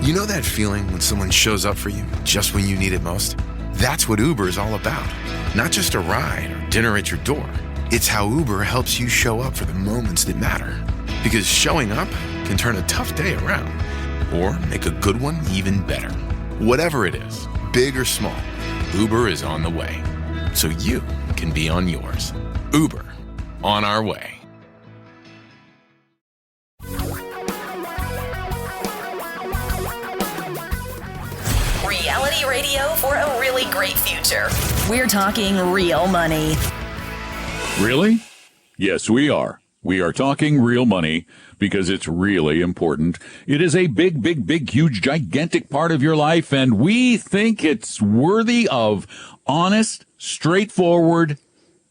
You know that feeling when someone shows up for you just when you need it most? That's what Uber is all about. Not just a ride or dinner at your door. It's how Uber helps you show up for the moments that matter. Because showing up can turn a tough day around or make a good one even better. Whatever it is, big or small, Uber is on the way. So you can be on yours. Uber, on our way. Reality radio for a really great future. We're talking real money. Really? Yes, we are. We are talking real money because it's really important. It is a big, big, big, huge, gigantic part of your life, and we think it's worthy of honest, straightforward,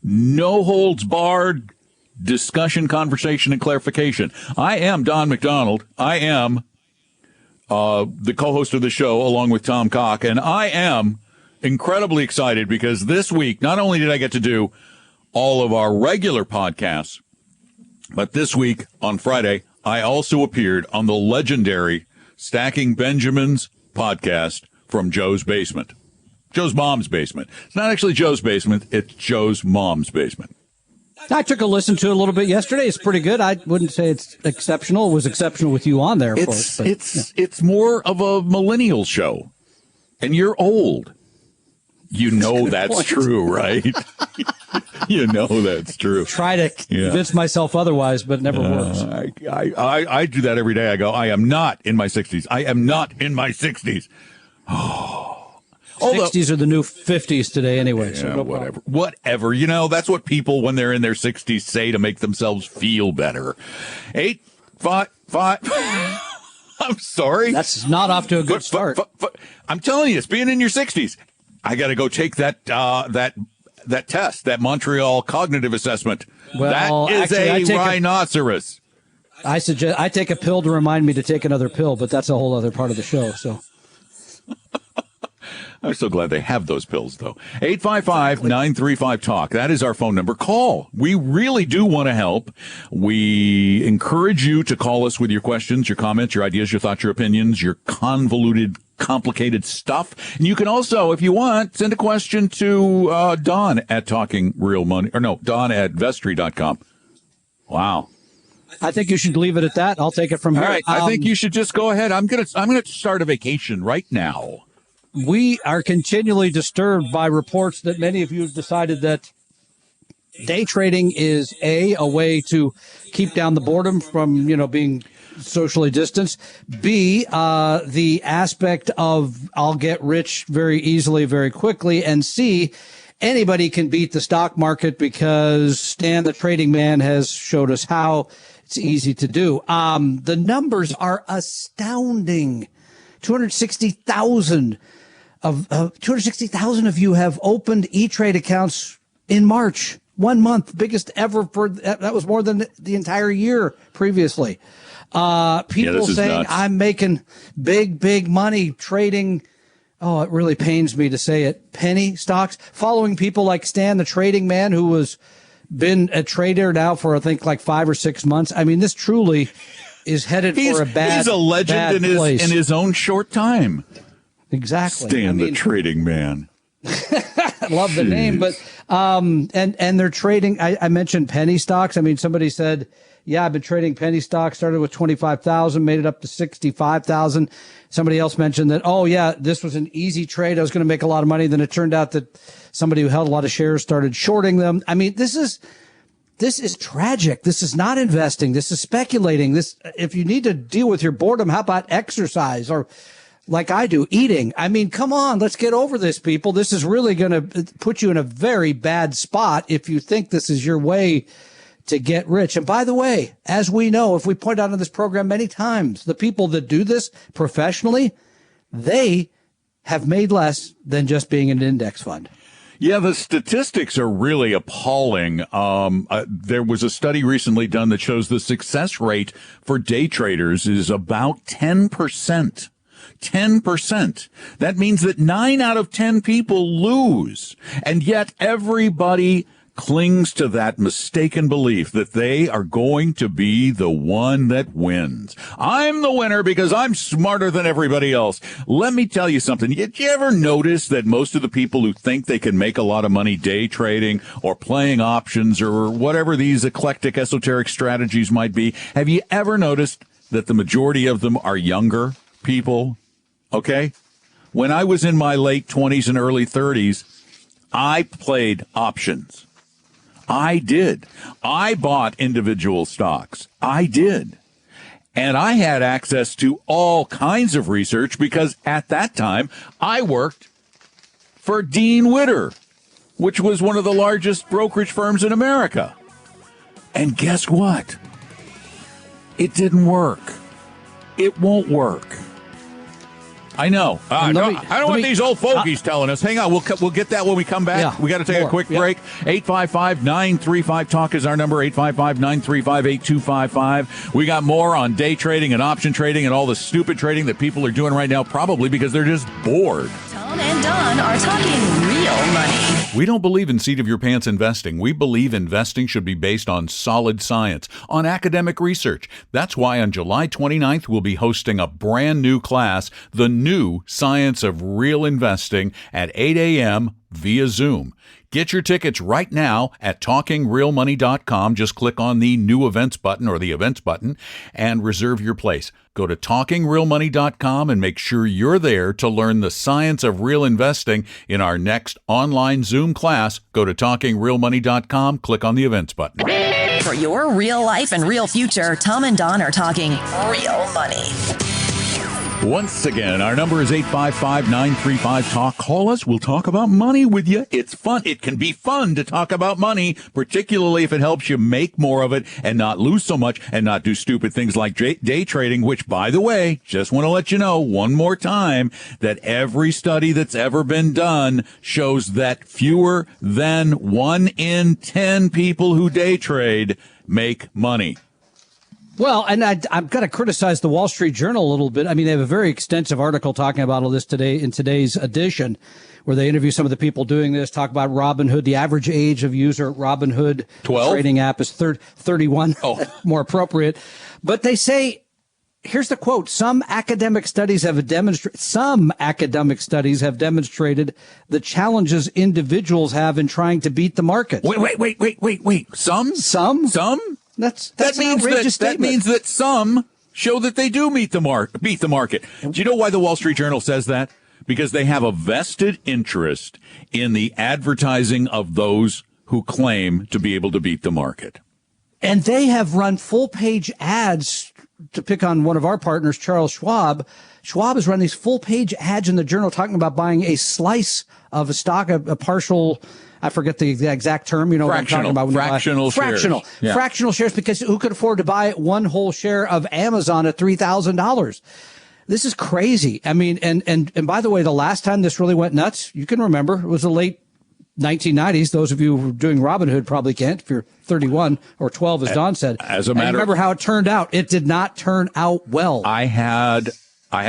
no holds barred discussion, conversation, and clarification. I am Don McDonald. I am the co-host of the show, along with Tom Cock, and I am incredibly excited because this week, not only did I get to do all of our regular podcasts, but this week on Friday, I also appeared on the legendary Stacking Benjamins podcast from Joe's basement. Joe's mom's basement. It's not actually Joe's basement. It's Joe's mom's basement. I took a listen to it a little bit yesterday. It's pretty good. I wouldn't say it's exceptional. It was exceptional with you on there, of course. But, it's more of a millennial show. And you're old. You know that's true, right? You know that's true. Try to convince myself otherwise, but it never works. I do that every day. I go, I am not in my 60s. I am not in my 60s. Oh. 60s are the new 50s today anyway. So yeah, no whatever. problem. Whatever. You know, that's what people, when they're in their 60s, say to make themselves feel better. 855. I'm sorry. That's not off to a good start. I'm telling you, it's being in your 60s. I got to go take that test, that Montreal cognitive assessment. Well, that is actually, a rhinoceros. I suggest I take a pill to remind me to take another pill, but that's a whole other part of the show. So I'm so glad they have those pills, though. 855-935-TALK. That is our phone number. Call. We really do want to help. We encourage you to call us with your questions, your comments, your ideas, your thoughts, your opinions, your convoluted, complicated stuff. And you can also, if you want, send a question to Don at Talking Real Money. Or no, Don at Vestry.com. Wow. I think you should leave it at that. I'll take it from here. All right. I think you should just go ahead. I'm gonna start a vacation right now. We are continually disturbed by reports that many of you have decided that day trading is a way to keep down the boredom from, being socially distanced. B, the aspect of I'll get rich very easily, very quickly. And C, anybody can beat the stock market because Stan, the trading man, has showed us how it's easy to do. The numbers are astounding. 260,000 of you have opened E-Trade accounts in March. 1 month, biggest ever that was more than the entire year previously. People saying nuts. I'm making big money trading. Oh, it really pains me to say it. Penny stocks, following people like Stan, the trading man, who was been a trader now for, I think, like 5 or 6 months. I mean, this truly is headed for a bad He's a legend in his own short time. Exactly. Stan, the trading man. I love the name, but and they're trading. I mentioned penny stocks. I mean, somebody said, yeah, I've been trading penny stocks, started with 25,000, made it up to 65,000. Somebody else mentioned that, oh yeah, this was an easy trade. I was going to make a lot of money. Then it turned out that somebody who held a lot of shares started shorting them. I mean, this is tragic. This is not investing. This is speculating. If you need to deal with your boredom, how about exercise or, like I do, eating? I mean, come on, let's get over this, people. This is really going to put you in a very bad spot if you think this is your way to get rich. And by the way, as we know, if we point out on this program many times, the people that do this professionally, they have made less than just being an index fund. Yeah, the statistics are really appalling. There was a study recently done that shows the success rate for day traders is about 10%. 10%. That means that 9 out of 10 people lose. And yet everybody clings to that mistaken belief that they are going to be the one that wins. I'm the winner because I'm smarter than everybody else. Let me tell you something. Did you ever notice that most of the people who think they can make a lot of money day trading or playing options or whatever these eclectic esoteric strategies might be, have you ever noticed that the majority of them are younger people? Okay? When I was in my late 20s and early 30s, I played options. I did. I bought individual stocks. I did. And I had access to all kinds of research because at that time I worked for Dean Witter, which was one of the largest brokerage firms in America. And guess what? It didn't work. It won't work. I know. I don't want these old fogies telling us. Hang on. We'll get that when we come back. Yeah, we got to take a quick break. 855-935-TALK is our number. 855-935-8255. We got more on day trading and option trading and all the stupid trading that people are doing right now, probably because they're just bored. Tom and Don are talking real money. We don't believe in seat-of-your-pants investing. We believe investing should be based on solid science, on academic research. That's why on July 29th, we'll be hosting a brand new class, The New Science of Real Investing, at 8 a.m. via Zoom. Get your tickets right now at TalkingRealMoney.com. Just click on the New Events button or the Events button and reserve your place. Go to TalkingRealMoney.com and make sure you're there to learn the science of real investing in our next online Zoom class. Go to TalkingRealMoney.com, click on the Events button. For your real life and real future, Tom and Don are talking real money. Once again, our number is 855-935-TALK. Call us. We'll talk about money with you. It's fun. It can be fun to talk about money, particularly if it helps you make more of it and not lose so much and not do stupid things like day trading, which, by the way, just want to let you know one more time that every study that's ever been done shows that fewer than 1 in 10 people who day trade make money. Well, and I'm going to criticize the Wall Street Journal a little bit. I mean, they have a very extensive article talking about all this today in today's edition, where they interview some of the people doing this, talk about Robinhood. The average age of user at Robinhood 12? Trading app is 31, more appropriate. But they say, here's the quote, some academic studies have demonstrated the challenges individuals have in trying to beat the market. Wait. Some? That means that some show that they do beat the market. Do you know why the Wall Street Journal says that? Because they have a vested interest in the advertising of those who claim to be able to beat the market. And they have run full page ads, to pick on one of our partners, Charles Schwab. Schwab has run these full page ads in the Journal talking about buying a slice of a stock, a partial, I forget the exact term, you know what I'm talking about. Fractional shares. Yeah. Fractional shares, because who could afford to buy one whole share of Amazon at $3,000? This is crazy. I mean, and by the way, the last time this really went nuts, you can remember, it was the late 1990s. Those of you who are doing Robinhood probably can't, if you're 31 or 12, as Don said. Remember how it turned out. It did not turn out well. I have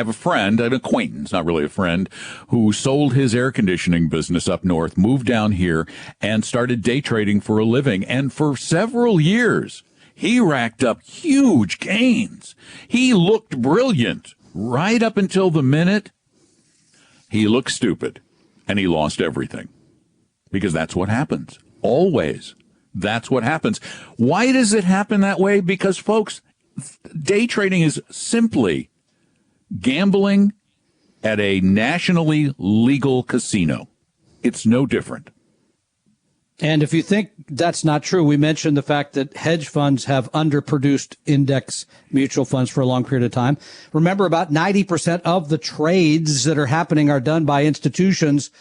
a friend, an acquaintance, not really a friend, who sold his air conditioning business up north, moved down here, and started day trading for a living. And for several years, he racked up huge gains. He looked brilliant right up until the minute he looked stupid and he lost everything. Because that's what happens. Always. That's what happens. Why does it happen that way? Because, folks, day trading is simply gambling at a nationally legal casino. It's no different. And if you think that's not true, we mentioned the fact that hedge funds have underproduced index mutual funds for a long period of time. Remember, about 90% of the trades that are happening are done by institutions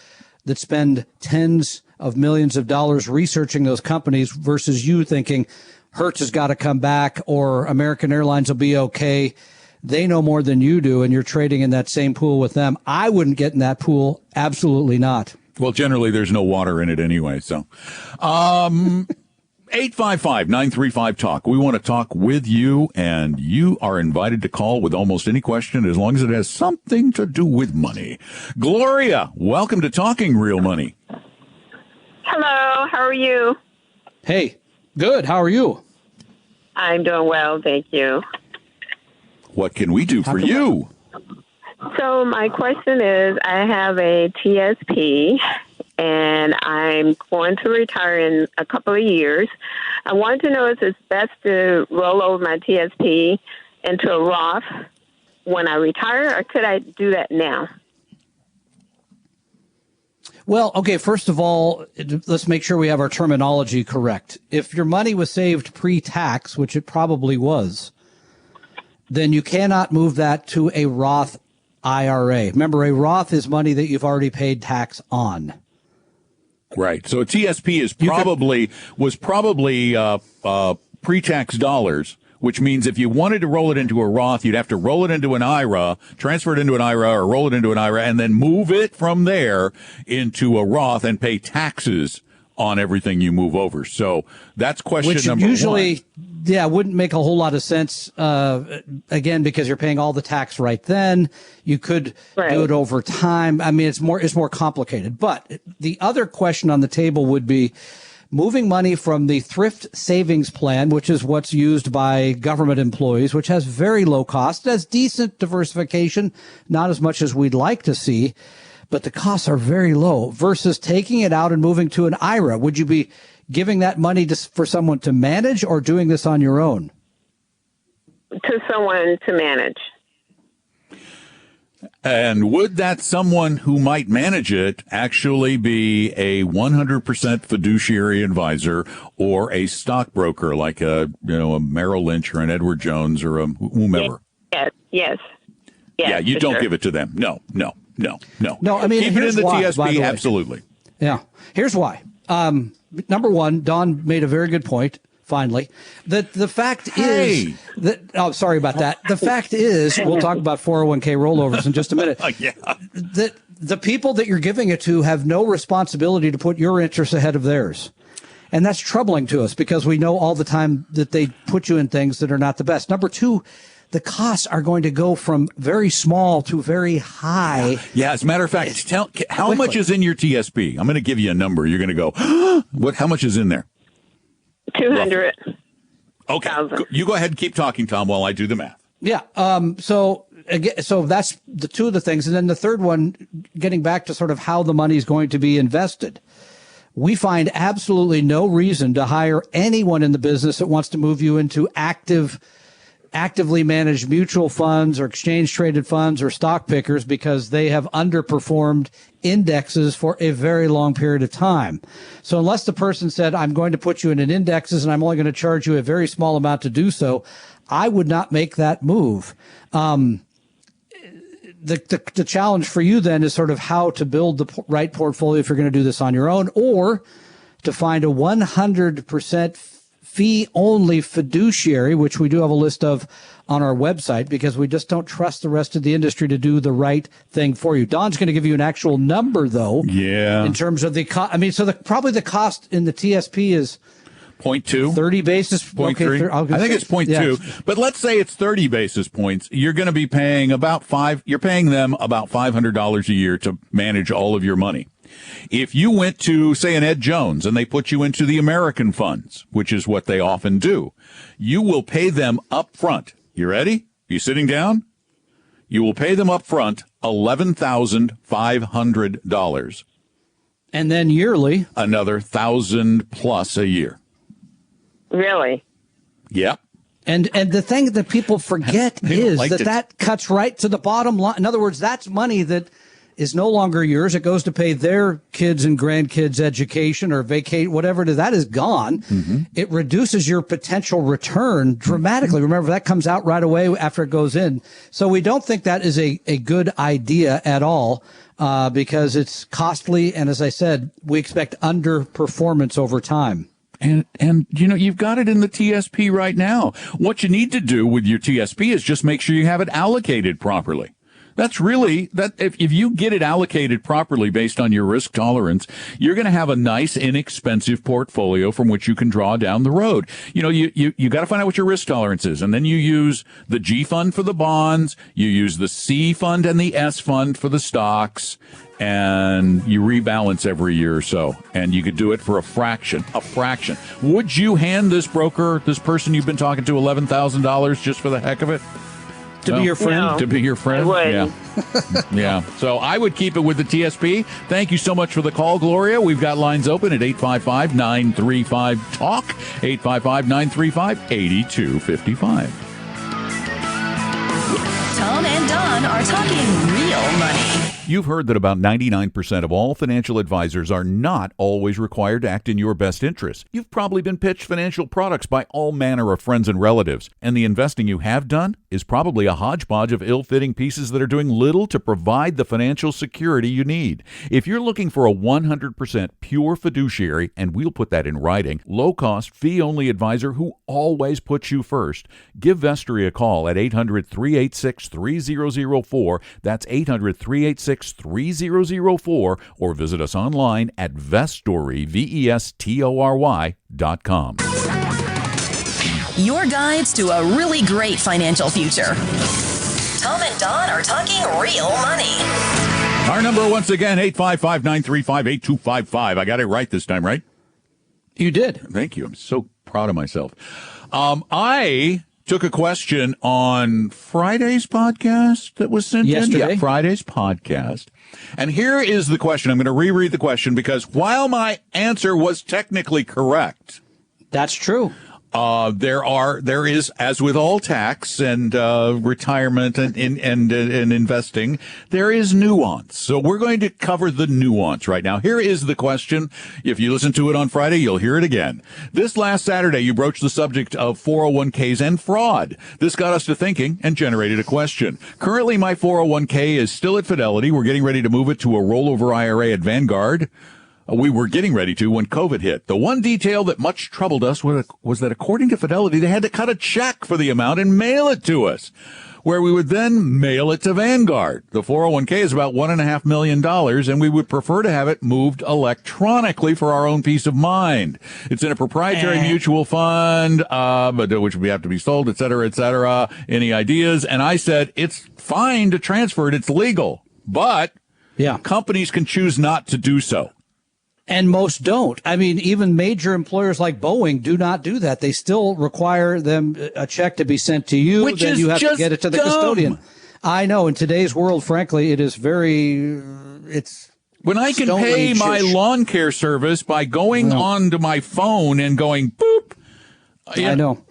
that spend tens of millions of dollars researching those companies versus you thinking Hertz has got to come back or American Airlines will be okay. They know more than you do, and you're trading in that same pool with them. I wouldn't get in that pool. Absolutely not. Well, generally, there's no water in it anyway. So, 855-935-TALK. We want to talk with you, and you are invited to call with almost any question as long as it has something to do with money. Gloria, welcome to Talking Real Money. Hello, how are you? Hey, good. How are you? I'm doing well, thank you. What can we do for you? So my question is, I have a TSP, and I'm going to retire in a couple of years. I wanted to know if it's best to roll over my TSP into a Roth when I retire, or could I do that now? Well, okay, first of all, let's make sure we have our terminology correct. If your money was saved pre-tax, which it probably was, then you cannot move that to a Roth IRA. Remember, a Roth is money that you've already paid tax on. Right. So a TSP was probably pre-tax dollars, which means if you wanted to roll it into a Roth, you'd have to roll it into an IRA, transfer it into an IRA, or roll it into an IRA, and then move it from there into a Roth and pay taxes on everything you move over. So that's question number usually, one. Yeah, wouldn't make a whole lot of sense, again, because you're paying all the tax right then. You could do it over time. I mean, it's more complicated. But the other question on the table would be, moving money from the thrift savings plan, which is what's used by government employees, which has very low cost, it has decent diversification, not as much as we'd like to see, but the costs are very low, versus taking it out and moving to an IRA. Would you be giving that money for someone to manage, or doing this on your own? To someone to manage. And would that someone who might manage it actually be a 100% fiduciary advisor or a stockbroker like a Merrill Lynch or an Edward Jones or a whomever? Yes. Yeah, you don't give it to them. No. No, I mean, keep it in the why, TSP, absolutely. Yeah. Here's why. Number one, Don made a very good point. Finally, the fact is that, oh, sorry about that. The fact is, we'll talk about 401k rollovers in just a minute. That the people that you're giving it to have no responsibility to put your interests ahead of theirs. And that's troubling to us because we know all the time that they put you in things that are not the best. Number two, the costs are going to go from very small to very high. Yeah, as a matter of fact, how much is in your TSP? I'm going to give you a number. You're going to go, how much is in there? 200. Okay. You go ahead and keep talking, Tom, while I do the math. Yeah. So that's the two of the things. And then the third one, getting back to sort of how the money is going to be invested. We find absolutely no reason to hire anyone in the business that wants to move you into actively managed mutual funds or exchange traded funds or stock pickers, because they have underperformed indexes for a very long period of time. So unless the person said, I'm going to put you in an indexes and I'm only going to charge you a very small amount to do so, I would not make that move. The challenge for you then is sort of how to build the right portfolio if you're going to do this on your own, or to find a 100% fee-only fiduciary, which we do have a list of on our website, because we just don't trust the rest of the industry to do the right thing for you. Don's going to give you an actual number, though. Yeah. In terms of the cost. I mean, so probably the cost in the TSP is 0.2, 30 basis points. I think it's 0.2, yeah. But let's say it's 30 basis points. You're going to be paying you're paying them about $500 a year to manage all of your money. If you went to, say, an Ed Jones and they put you into the American funds, which is what they often do, you will pay them up front. You ready? You sitting down? You will pay them up front $11,500. And then yearly, another $1,000 plus a year. Really? Yep. And the thing that people forget is that cuts right to the bottom line. In other words, that's money that is no longer yours. It goes to pay their kids and grandkids' education or vacate, whatever it is. That is gone. Mm-hmm. It reduces your potential return dramatically. Remember, that comes out right away after it goes in. So we don't think that is a good idea at all, because it's costly. And as I said, we expect underperformance over time. And you've got it in the TSP right now. What you need to do with your TSP is just make sure you have it allocated properly. That's really that. If you get it allocated properly based on your risk tolerance, you're going to have a nice, inexpensive portfolio from which you can draw down the road. You got to find out what your risk tolerance is, and then you use the G fund for the bonds, you use the C fund and the S fund for the stocks, and you rebalance every year or so, and you could do it for a fraction. Would you hand this person you've been talking to, $11,000 just for the heck of it? To be your friend? No, to be your friend? I would. Yeah. Yeah. So I would keep it with the TSP. Thank you so much for the call, Gloria. We've got lines open at 855-935-TALK, 855-935-8255. Tom and Don are talking real money. You've heard that about 99% of all financial advisors are not always required to act in your best interest. You've probably been pitched financial products by all manner of friends and relatives, and the investing you have done is probably a hodgepodge of ill-fitting pieces that are doing little to provide the financial security you need. If you're looking for a 100% pure fiduciary, and we'll put that in writing, low-cost, fee-only advisor who always puts you first, give Vestory a call at 800-386-3004. That's 800-386-3004, or visit us online at Vestory, VESTORY.com. Your guides to a really great financial future. Tom and Don are talking real money. Our number once again, 855-935-8255. I got it right this time, right? You did. Thank you. I'm so proud of myself. I took a question on Friday's podcast that was sent Yesterday. in. Yeah, Friday's podcast. And here is the question. I'm going to reread the question because while my answer was technically correct, That's true. there is, as with all tax and retirement and investing, there is nuance. So we're going to cover the nuance right now. Here is the question. If you listen to it on Friday, you'll hear it again. This last Saturday, you broached the subject of 401ks and fraud. This got us to thinking and generated a question. Currently, my 401k is still at Fidelity. We're getting ready to move it to a rollover IRA at Vanguard. We were getting ready to when COVID hit. The one detail that much troubled us was that according to Fidelity, they had to cut a check for the amount and mail it to us, where we would then mail it to Vanguard. The 401k is about $1.5 million, and we would prefer to have it moved electronically for our own peace of mind. It's in a proprietary mutual fund, but which would have to be sold, et cetera, et cetera. Any ideas? And I said, it's fine to transfer it. It's legal, but companies can choose not to do so. And most don't. I mean, even major employers like Boeing do not do that. They still require them a check to be sent to you. Which then is you have to just get it to the dumb. custodian. I know. In today's world, frankly, it is it's when I can don't pay need my lawn care service by going onto my phone and going boop. I know.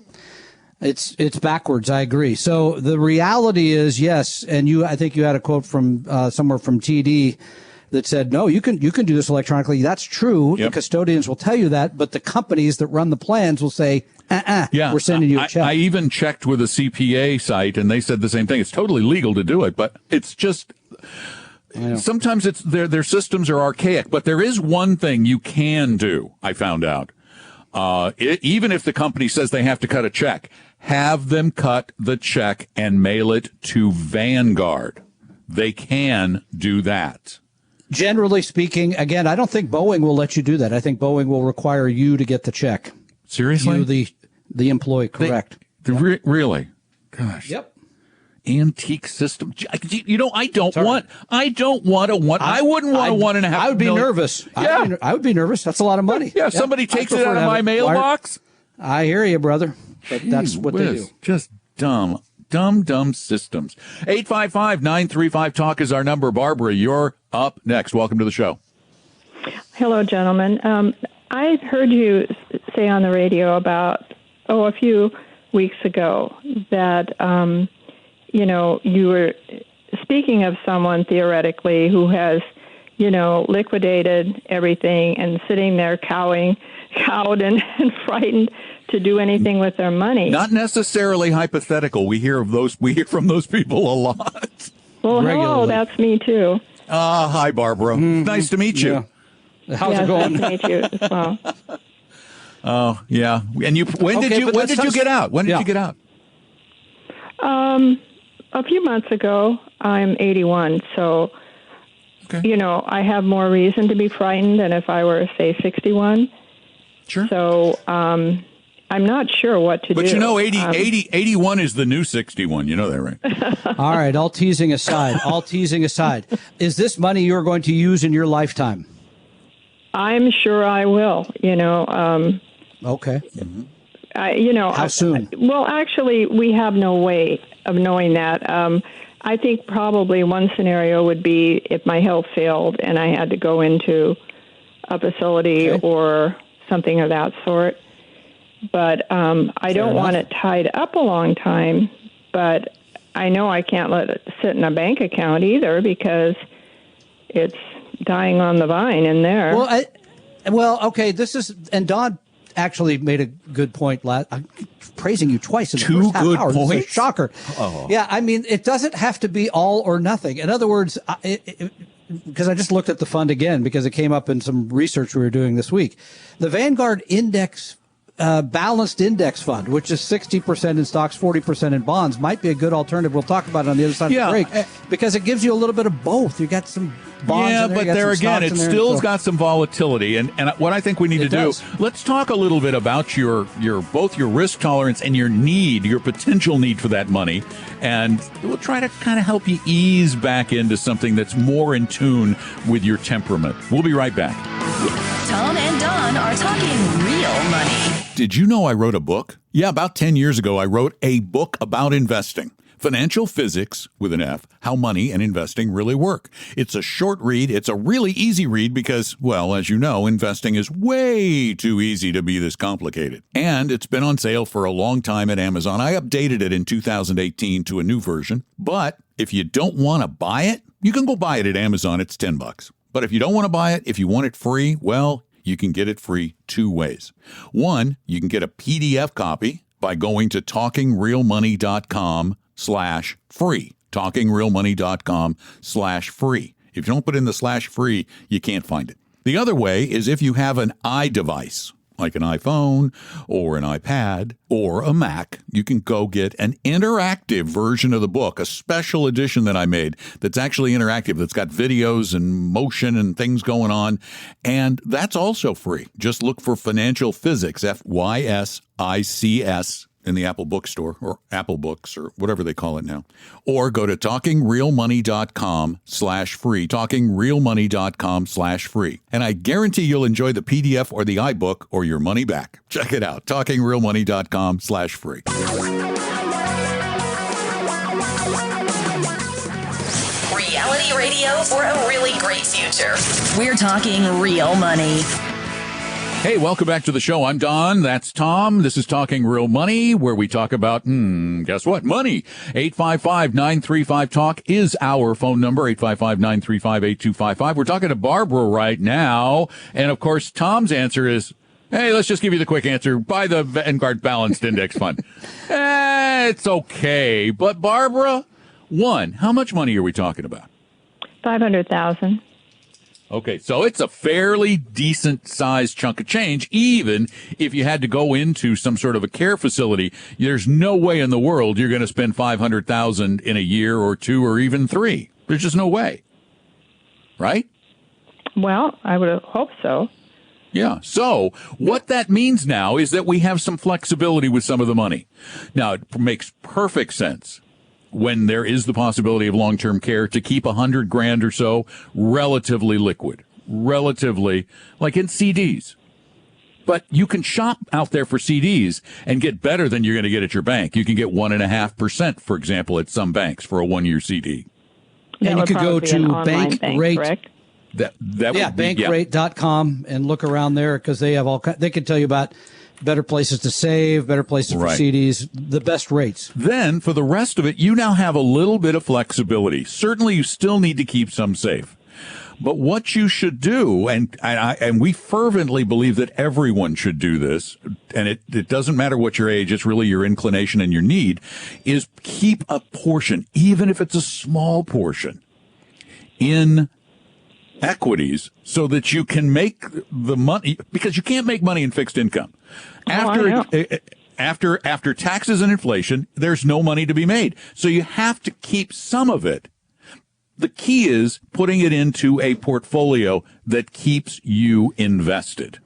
It's backwards. I agree. So the reality is, yes. And I think you had a quote from somewhere from TD that said, no, you can do this electronically. That's true. Yep. The custodians will tell you that, but the companies that run the plans will say, we're sending you a check. I even checked with a CPA site, and they said the same thing. It's totally legal to do it, but it's just sometimes it's their systems are archaic. But there is one thing you can do. I found out, even if the company says they have to cut a check, have them cut the check and mail it to Vanguard. They can do that. Generally speaking, again, I don't think Boeing will let you do that. I think Boeing will require you to get the check. Seriously? You, the employee, correct. Really? Gosh. Yep. Antique system. I wouldn't want a $1.5 I would be million. nervous. Yeah. I would be nervous. That's a lot of money. Yeah, if somebody takes it out of my mailbox. I hear you, brother. But that's what they do. Just dumb systems. 855-935-TALK is our number. Barbara, you're up next. Welcome to the show. Hello, gentlemen. I heard you say on the radio about, a few weeks ago that, you were speaking of someone theoretically who has, liquidated everything and sitting there cowed and frightened to do anything with their money. Not necessarily hypothetical. We hear from those people a lot. Well, hello, that's me too. Hi, Barbara. Nice to meet you. Yeah. How's it going? Nice to meet you as well. Oh, yeah. And when did you get out? When did you get out? A few months ago. I'm 81, so I have more reason to be frightened than if I were, say, 61. Sure. So I'm not sure what to do. But 81 is the new 61. You know that, right? All right. All teasing aside, is this money you're going to use in your lifetime? I'm sure I will. Okay. How soon? Well, actually, we have no way of knowing that. I think probably one scenario would be if my health failed and I had to go into a facility or something of that sort. But I don't want it tied up a long time. But I know I can't let it sit in a bank account either because it's dying on the vine in there. Okay. And Don actually made a good point. I'm praising you twice in the Two first half good hour. points. It's a shocker. Oh. Yeah, I mean, it doesn't have to be all or nothing. In other words, because I just looked at the fund again because it came up in some research we were doing this week. The Vanguard Index Balanced Index Fund, which is 60% in stocks, 40% in bonds, might be a good alternative. We'll talk about it on the other side of the break because it gives you a little bit of both. You got some bonds in there, but there again, it still's got some volatility. And what I think we need to do, let's talk a little bit about your both your risk tolerance and your potential need for that money. And we'll try to kind of help you ease back into something that's more in tune with your temperament. We'll be right back. Tom and Don are talking real money. Did you know I wrote a book? Yeah, about 10 years ago, I wrote a book about investing. Financial Physics, with an F, How Money and Investing Really Work. It's a short read. It's a really easy read because, well, as you know, investing is way too easy to be this complicated. And it's been on sale for a long time at Amazon. I updated it in 2018 to a new version. But if you don't want to buy it, you can go buy it at Amazon. It's $10. But if you don't want to buy it, if you want it free, well, you can get it free two ways. One, you can get a PDF copy by going to talkingrealmoney.com/free. talkingrealmoney.com/free. If you don't put in the /free, you can't find it. The other way is if you have an iDevice, like an iPhone or an iPad or a Mac, you can go get an interactive version of the book, a special edition that I made that's actually interactive, that's got videos and motion and things going on. And that's also free. Just look for Financial Physics, FYSICS, in the Apple Bookstore or Apple Books or whatever they call it now. Or go to talkingrealmoney.com/free, talkingrealmoney.com/free. And I guarantee you'll enjoy the PDF or the iBook or your money back. Check it out, talkingrealmoney.com/free. Reality radio for a really great future. We're talking real money. Hey, welcome back to the show. I'm Don. That's Tom. This is Talking Real Money, where we talk about, guess what? Money. 855-935-TALK is our phone number, 855-935-8255. We're talking to Barbara right now. And, of course, Tom's answer is, hey, let's just give you the quick answer. Buy the Vanguard Balanced Index Fund. It's okay. But, Barbara, how much money are we talking about? $500,000. Okay, so it's a fairly decent-sized chunk of change, even if you had to go into some sort of a care facility. There's no way in the world you're going to spend $500,000 in a year or two or even three. There's just no way. Right? Well, I would hope so. Yeah. So what that means now is that we have some flexibility with some of the money. Now, it makes perfect sense when there is the possibility of long-term care to keep $100,000 or so relatively liquid, relatively like in CDs. But you can shop out there for CDs and get better than you're going to get at your bank. You can get 1.5%, for example, at some banks for a 1-year CD. And you could go to Bankrate. Correct? Bankrate.com and look around there because they have they can tell you about better places to save, better places for CDs, the best rates. Then, for the rest of it, you now have a little bit of flexibility. Certainly, you still need to keep some safe. But what you should do, and we fervently believe that everyone should do this, and it doesn't matter what your age, it's really your inclination and your need, is keep a portion, even if it's a small portion, in equities so that you can make the money, because you can't make money in fixed income. After taxes and inflation, there's no money to be made. So you have to keep some of it. The key is putting it into a portfolio that keeps you invested.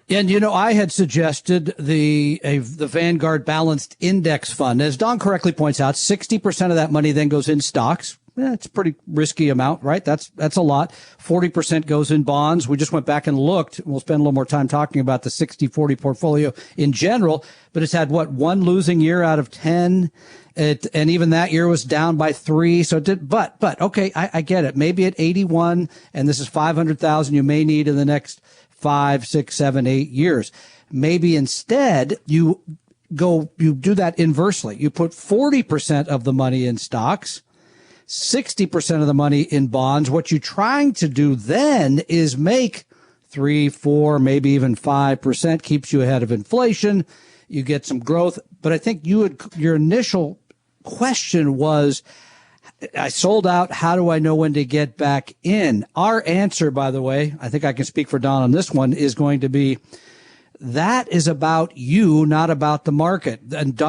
And, I had suggested the Vanguard Balanced Index Fund. As Don correctly points out, 60% of that money then goes in stocks. It's a pretty risky amount, right? That's a lot. 40% goes in bonds. We just went back and looked. We'll spend a little more time talking about the 60-40 portfolio in general, but it's had one losing year out of 10. And even that year was down by 3. So but okay, I get it. Maybe at 81, and this is 500,000 you may need in the next 5, 6, 7, 8 years. Maybe instead you do that inversely. You put 40% of the money in stocks, 60% of the money in bonds. What you're trying to do then is make 3, 4, maybe even 5%, keeps you ahead of inflation. You get some growth. But I think your initial question was, I sold out. How do I know when to get back in? Our answer, by the way, I think I can speak for Don on this one, is going to be, that is about you, not about the market. And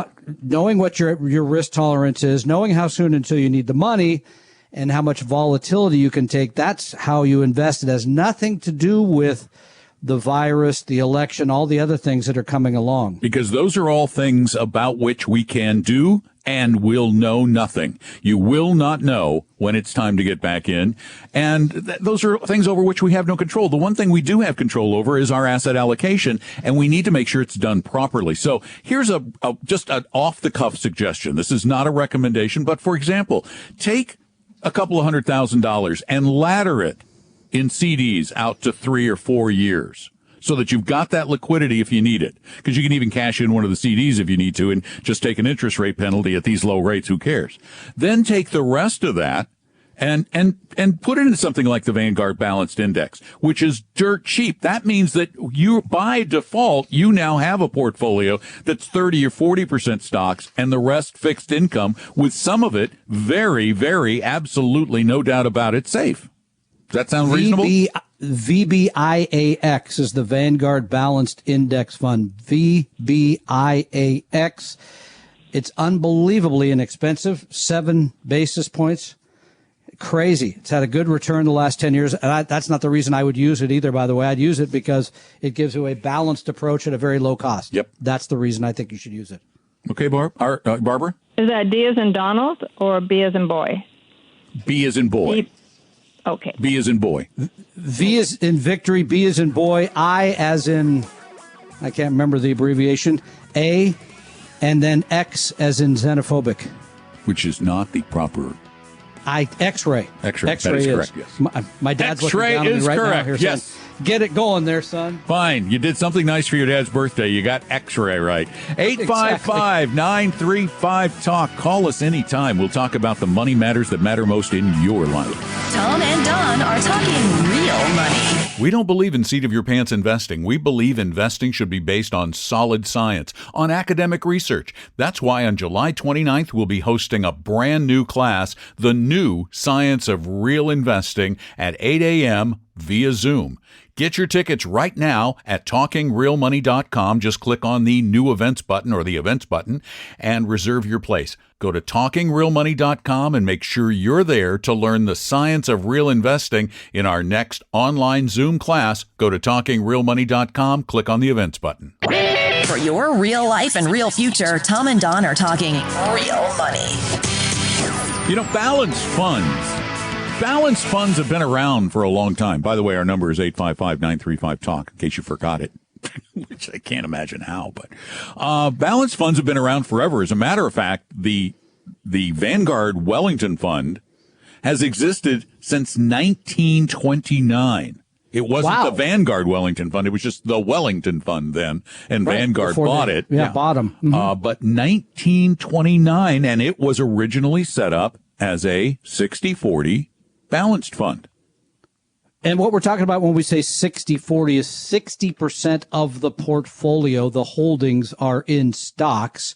knowing what your risk tolerance is, knowing how soon until you need the money and how much volatility you can take, that's how you invest. It has nothing to do with the virus, the election, all the other things that are coming along. Because those are all things about which we can do and will know nothing. You will not know when it's time to get back in. And those are things over which we have no control. The one thing we do have control over is our asset allocation, and we need to make sure it's done properly. So here's just an off-the-cuff suggestion. This is not a recommendation, but for example, take a couple of $100,000 and ladder it in CDs out to 3 or 4 years, so that you've got that liquidity if you need it. Because you can even cash in one of the CDs if you need to and just take an interest rate penalty at these low rates. Who cares? Then take the rest of that and put it into something like the Vanguard Balanced Index, which is dirt cheap. That means that by default, you now have a portfolio that's 30 or 40% stocks and the rest fixed income, with some of it very, very, absolutely, no doubt about it, safe. Does that sound reasonable? VBIAX is the Vanguard Balanced Index Fund. VBIAX. It's unbelievably inexpensive. 7 basis points. Crazy. It's had a good return the last 10 years. And that's not the reason I would use it either, by the way. I'd use it because it gives you a balanced approach at a very low cost. Yep. That's the reason I think you should use it. Okay, Barbara? Is that D as in Donald or B as in boy? B as in boy. Okay. B as in boy. V as in victory, B as in boy, I as in, I can't remember the abbreviation, A, and then X as in xenophobic. Which is not the proper... X-ray. X-ray. X-ray that is is correct, yes. My dad's looking X-ray down at me is right correct. now here, yes. son. Get it going there, son. Fine. You did something nice for your dad's birthday. You got X-ray right. 855-935-TALK. Call us anytime. We'll talk about the money matters that matter most in your life. Tom and Don are talking real money. We don't believe in seat-of-your-pants investing. We believe investing should be based on solid science, on academic research. That's why on July 29th, we'll be hosting a brand new class, The New Science of Real Investing, at 8 a.m. via Zoom. Get your tickets right now at TalkingRealMoney.com. Just click on the New Events button or the Events button and reserve your place. Go to TalkingRealMoney.com and make sure you're there to learn the science of real investing in our next online Zoom class. Go to TalkingRealMoney.com, click on the Events button. For your real life and real future, Tom and Don are talking real money. You know, balanced funds. Balanced funds have been around for a long time. By the way, our number is 855-935-TALK, in case you forgot it, which I can't imagine how. But balanced funds have been around forever. As a matter of fact, the Vanguard Wellington Fund has existed since 1929. It wasn't the Vanguard Wellington Fund. It was just the Wellington Fund then, and right, Vanguard bought it. Yeah, bought them. Mm-hmm. But 1929, and it was originally set up as a 60-40 balanced fund. And what we're talking about when we say 60-40 is 60% of the portfolio, the holdings are in stocks,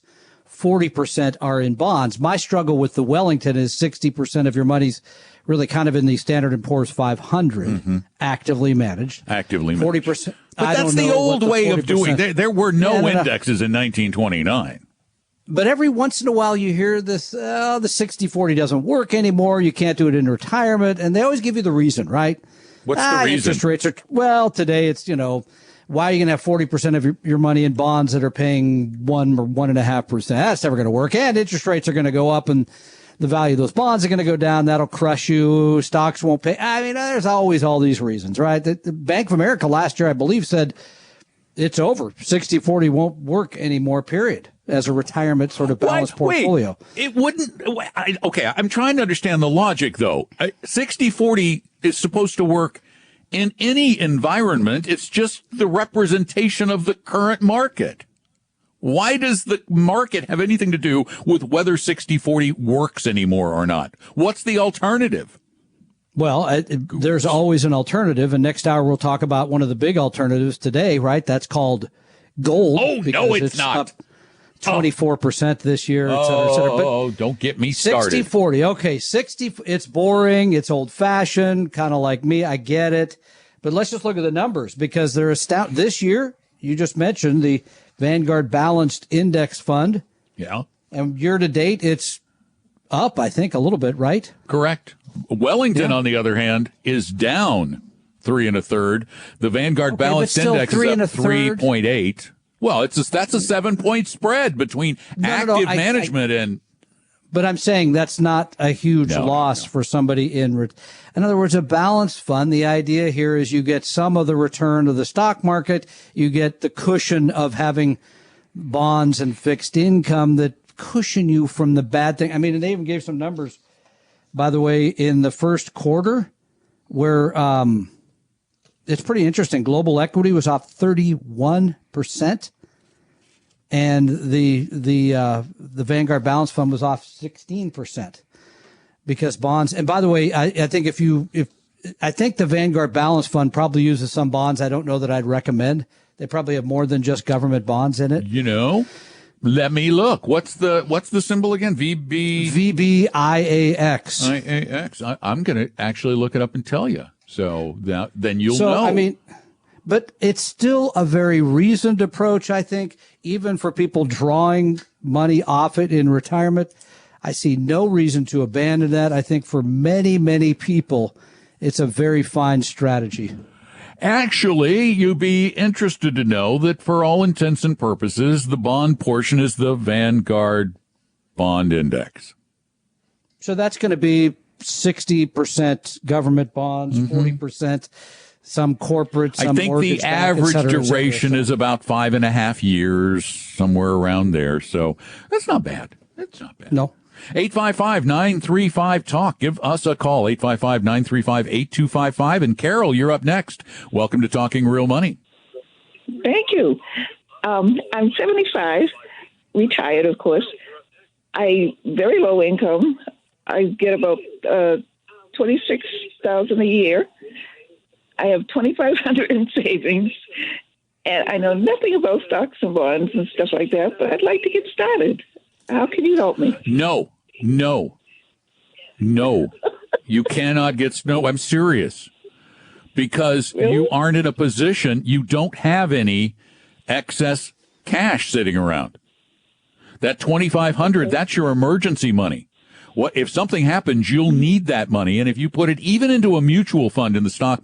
40% are in bonds. My struggle with the Wellington is 60% of your money's really kind of in the Standard & Poor's 500, actively managed. 40%. But that's the old way of doing it. There were no indexes in 1929. But every once in a while you hear this, the 60-40 doesn't work anymore. You can't do it in retirement. And they always give you the reason, right? What's the reason? Interest rates are, well, today it's, why are you going to have 40% of your money in bonds that are paying 1 or 1.5%? That's never going to work. And interest rates are going to go up and the value of those bonds are going to go down. That'll crush you. Stocks won't pay. I mean, there's always all these reasons, right? The Bank of America last year, I believe, said it's over. 60-40 won't work anymore, period, as a retirement sort of balanced portfolio. It wouldn't. Okay, I'm trying to understand the logic, though. 60-40 is supposed to work in any environment. It's just the representation of the current market. Why does the market have anything to do with whether 60-40 works anymore or not? What's the alternative? Well, there's always an alternative, and next hour we'll talk about one of the big alternatives today, right? That's called gold. Oh, no, it's not. Up 24% this year, et cetera, et cetera. But don't get me started. 60-40. Okay, 60, it's boring, it's old-fashioned, kind of like me, I get it. But let's just look at the numbers, because they're astounding. This year, you just mentioned the Vanguard Balanced Index Fund. Yeah. And year to date, it's up, I think, a little bit, right? Correct. Wellington, on the other hand, is down 3 1/3. The Vanguard Balanced Index is up 3.8. Well, that's a 7-point spread between active management and. But I'm saying that's not a huge loss for somebody in other words, a balanced fund. The idea here is you get some of the return of the stock market. You get the cushion of having bonds and fixed income that cushion you from the bad thing. I mean, and they even gave some numbers, by the way, in the first quarter where it's pretty interesting. Global equity was off 31%. And the Vanguard Balance Fund was off 16% because bonds. And by the way, I think I think the Vanguard Balance Fund probably uses some bonds. I don't know that I'd recommend. They probably have more than just government bonds in it. You know, let me look. What's the symbol again? VBIAX. IAX. I'm going to actually look it up and tell you. So then you'll know. I mean. But it's still a very reasoned approach, I think, even for people drawing money off it in retirement. I see no reason to abandon that. I think for many, many people, it's a very fine strategy. Actually, you'd be interested to know that for all intents and purposes, the bond portion is the Vanguard Bond Index. So that's going to be 60% government bonds, 40%. Some corporate, some I think the average duration is about 5.5 years, somewhere around there. So that's not bad. It's not bad. No. 855-935-TALK. Give us a call, 855-935-8255. And Carol, you're up next. Welcome to Talking Real Money. Thank you. I'm 75, retired, of course. Very low income. I get about $26,000 a year. I have $2,500 in savings, and I know nothing about stocks and bonds and stuff like that, but I'd like to get started. How can you help me? No. You cannot get no. I'm serious, because you aren't in a position. You don't have any excess cash sitting around. That $2,500, that's your emergency money. What if something happens? You'll need that money, and if you put it even into a mutual fund in the stock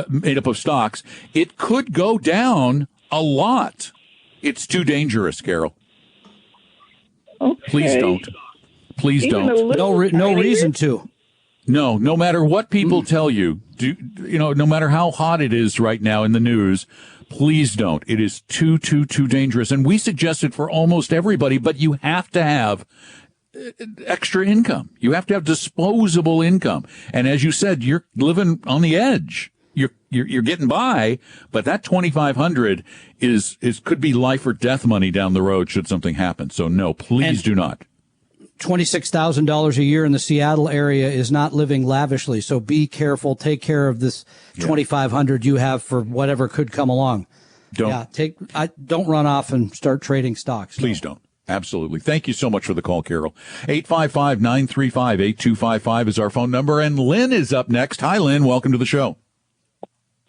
made up of stocks, it could go down a lot. It's too dangerous, Carol. Okay. Please don't. Please don't. No reason to. No matter what people tell you, no matter how hot it is right now in the news, please don't. It is too dangerous, and we suggest it for almost everybody. But you have to have extra income. You have to have disposable income. And as you said, you're living on the edge. You're getting by, but that $2,500 is could be life or death money down the road should something happen. So no, please do not. $26,000 a year in the Seattle area is not living lavishly. So be careful. Take care of this $2,500 you have for whatever could come along. Don't run off and start trading stocks. Please don't. Absolutely. Thank you so much for the call, Carol. 855-935-8255 is our phone number, and Lynn is up next. Hi, Lynn. Welcome to the show.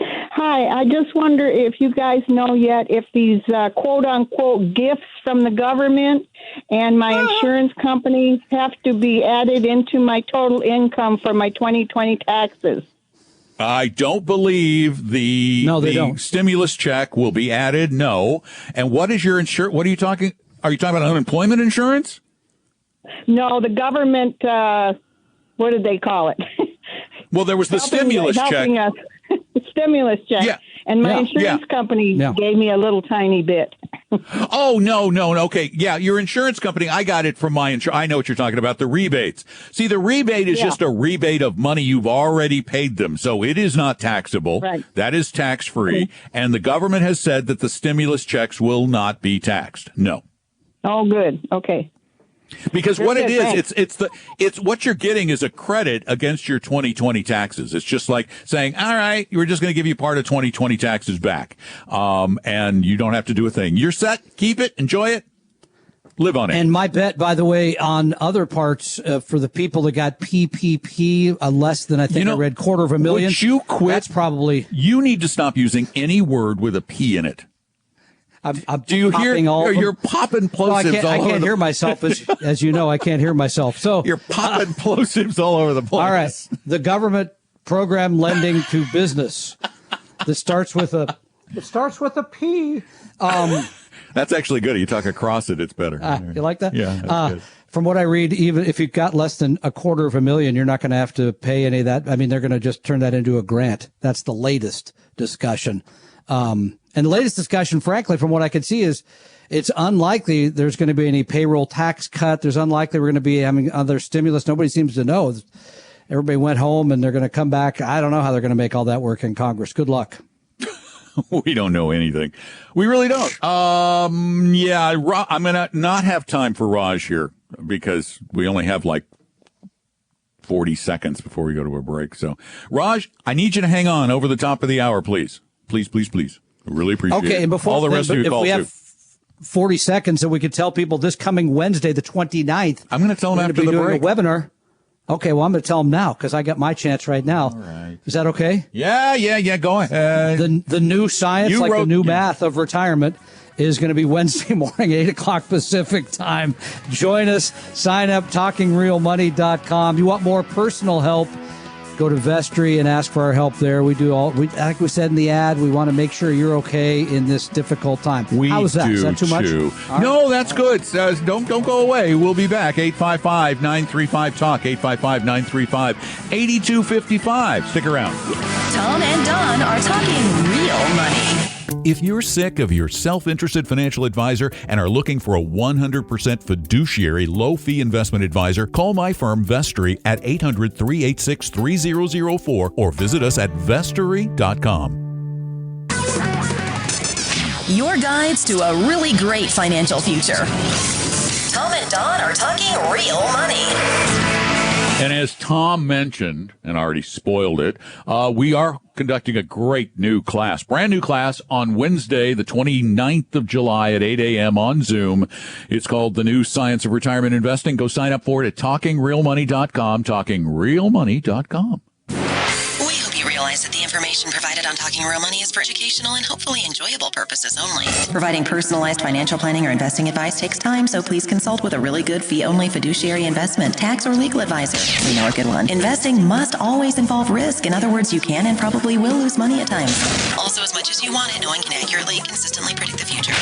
Hi. I just wonder if you guys know yet if these quote-unquote gifts from the government and my insurance company have to be added into my total income for my 2020 taxes. I don't believe the stimulus check will be added. No. And what is your insurance? What are you talking? Are you talking about unemployment insurance? No, the government. What did they call it? Well, there was the stimulus check. Helping us. Stimulus check. Yeah. And my insurance company gave me a little tiny bit. Oh, no. Okay. Yeah, your insurance company, I got it from my insurance. I know what you're talking about, the rebates. See, the rebate is just a rebate of money you've already paid them. So it is not taxable. Right. That is tax-free. Okay. And the government has said that the stimulus checks will not be taxed. No. Oh, good. Okay. Because what it is, it's what you're getting is a credit against your 2020 taxes. It's just like saying, all right, we're just going to give you part of 2020 taxes back. And you don't have to do a thing. You're set. Keep it. Enjoy it. Live on it. And my bet, by the way, on other parts for the people that got PPP, less than I think I read $250,000. Would you quit? That's probably. You need to stop using any word with a P in it. Do you hear? You're popping plosives all over. I can't hear myself, as you know. I can't hear myself. So you're popping plosives all over the place. All right, the government program lending to business that starts with a P. That's actually good. You talk across it, it's better. You like that? Yeah. That's good. From what I read, even if you've got less than $250,000, you're not going to have to pay any of that. I mean, they're going to just turn that into a grant. That's the latest discussion. And the latest discussion, frankly, from what I can see, is it's unlikely there's going to be any payroll tax cut. There's unlikely we're going to be having other stimulus. Nobody seems to know. Everybody went home and they're going to come back. I don't know how they're going to make all that work in Congress. Good luck. We don't know anything. We really don't. I'm going to not have time for Raj here because we only have like 40 seconds before we go to a break. So, Raj, I need you to hang on over the top of the hour, please. Please, please, please. I really appreciate it. Okay, and before all the rest of you call too. Have 40 seconds, so we could tell people this coming Wednesday, the 29th. I'm going to tell them after the break. A webinar. Okay, well, I'm going to tell them now because I got my chance right now. All right. Is that okay? Yeah. Go ahead. The new science, the new math of retirement, is going to be Wednesday morning, 8 o'clock Pacific time. Join us. Sign up, talkingrealmoney.com. You want more personal help? Go to Vestry and ask for our help there. Like we said in the ad, we want to make sure you're okay in this difficult time. How was that? Is that too much? No, that's good. Don't go away. We'll be back. 855-935-TALK. 855-935-8255. Stick around. Tom and Don are talking real money. If you're sick of your self-interested financial advisor and are looking for a 100% fiduciary low-fee investment advisor, call my firm Vestry at 800-386-3004 or visit us at Vestry.com. Your guides to a really great financial future. Tom and Don are talking real money. And as Tom mentioned, and already spoiled it, we are conducting a great new class, brand new class on Wednesday, the 29th of July at 8 a.m. on Zoom. It's called The New Science of Retirement Investing. Go sign up for it at talkingrealmoney.com, talkingrealmoney.com. We hope you realize that the information provided on Talking Real Money is for educational and hopefully enjoyable purposes only. Providing personalized financial planning or investing advice takes time, so please consult with a really good fee-only fiduciary investment, tax, or legal advisor. We know a good one. Investing must always involve risk. In other words, you can and probably will lose money at times. Also, as much as you want it, no one can accurately and consistently predict the future.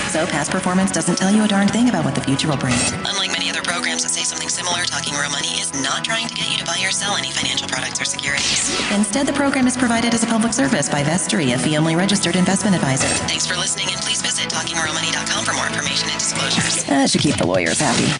So past performance doesn't tell you a darn thing about what the future will bring. Unlike many other programs that say something similar, Talking Real Money is not trying to get you to buy or sell any financial products or securities. Instead, the program is provided as a public service by Vestry, a fee-only registered investment advisor. Thanks for listening, and please visit talkingrealmoney.com for more information and disclosures. That should keep the lawyers happy.